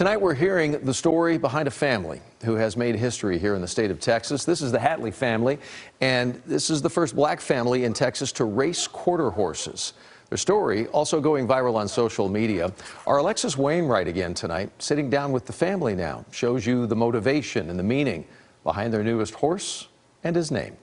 Tonight we're hearing the story behind a family who has made history here in the state of Texas. This is the Hatley family, and this is the first black family in Texas to race quarter horses. Their story also going viral on social media. Our Alexis Wainwright again tonight, sitting down with the family now, shows you the motivation and the meaning behind their newest horse and his name.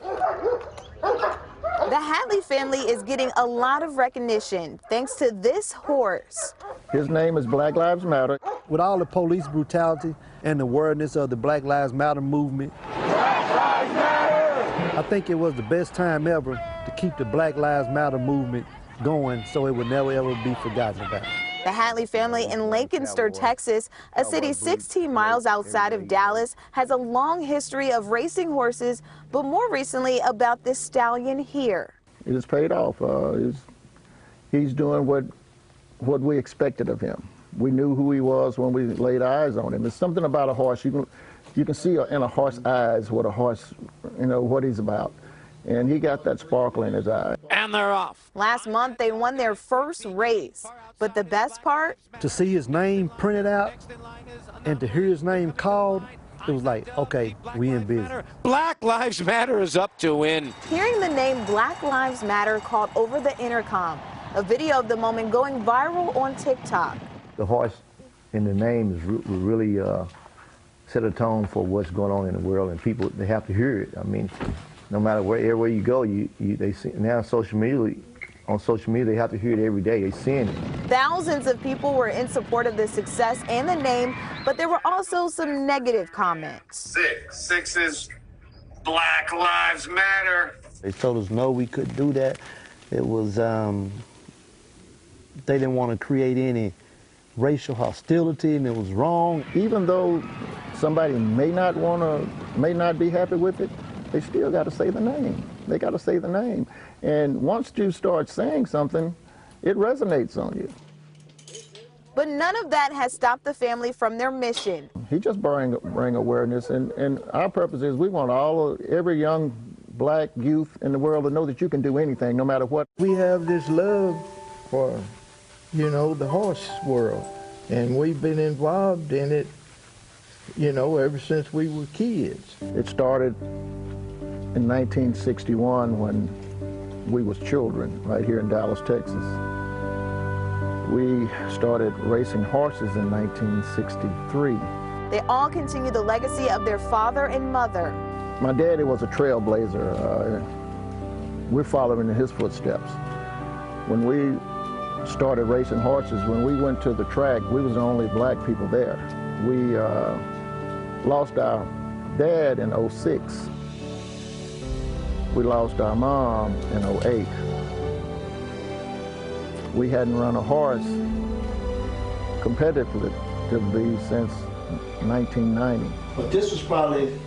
The Hatley family is getting a lot of recognition thanks to this horse. His name is Black Lives Matter. With all the police brutality and the awareness of the Black Lives Matter movement, Black Lives Matter! I think it was the best time ever to keep the Black Lives Matter movement going so it would never ever be forgotten about. The Hatley family in Lancaster, Texas, a city 16 miles outside of Dallas, has a long history of racing horses, but more recently about this stallion here. It has paid off. He's doing what we expected of him. We knew who he was when we laid eyes on him. There's something about a horse. You can see in a horse's eyes what a horse, what he's about. And he got that sparkle in his eye. And they're off. Last month, they won their first race. But the best part? To see his name printed out and to hear his name called, it was like, okay, we in business. Black Lives Matter is up to win. Hearing the name Black Lives Matter called over the intercom, a video of the moment going viral on TikTok. The horse in the name is really set a tone for what's going on in the world, and people, they have to hear it. I mean, no matter everywhere you go, they see now on social media they have to hear it every day. They're seeing it. Thousands of people were in support of the success and the name, but there were also some negative comments. Six is Black Lives Matter. They told us no, we couldn't do that. It was, they didn't want to create any racial hostility, and it was wrong. Even though somebody may not be happy with it, they still got to say the name. They got to say the name. And once you start saying something, it resonates on you. But none of that has stopped the family from their mission. He just bring awareness, and our purpose is we want every young black youth in the world to know that you can do anything, no matter what. We have this love for, the horse world, and we've been involved in it, ever since we were kids. It started in 1961 when we was children right here in Dallas, Texas. We started racing horses in 1963. They all continue the legacy of their father and mother. My daddy was a trailblazer. We're following in his footsteps. When we started racing horses, when we went to the track, we was the only black people there. We lost our dad in '06. We lost our mom in '08. We hadn't run a horse competitively since 1990. But this was probably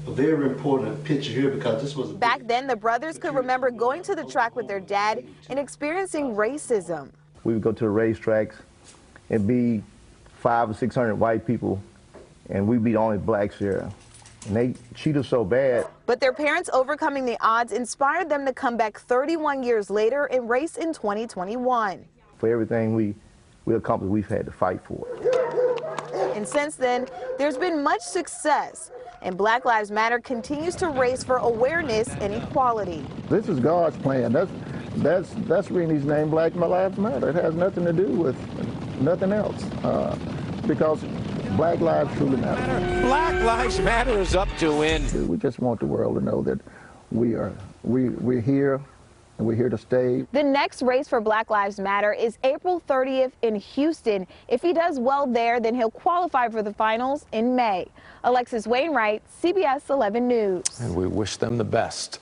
a very important picture here because this was Back then, the brothers could remember going to the track with their dad and experiencing racism. We would go to the racetracks and be 500 or 600 white people, and we'd be the only blacks there. And they cheat us so bad. But their parents overcoming the odds inspired them to come back 31 years later and race in 2021. For everything we accomplished, we've had to fight for it. And since then, there's been much success, and Black Lives Matter continues to race for awareness and equality. This is God's plan. That's reason he's named Black Lives Matter. It has nothing to do with nothing else, because Black lives truly matter. Black Lives Matter is up to win. We just want the world to know that we're here, and we're here to stay. The next race for Black Lives Matter is April 30th in Houston. If he does well there, then he'll qualify for the finals in May. Alexis Wainwright, CBS 11 News. And we wish them the best.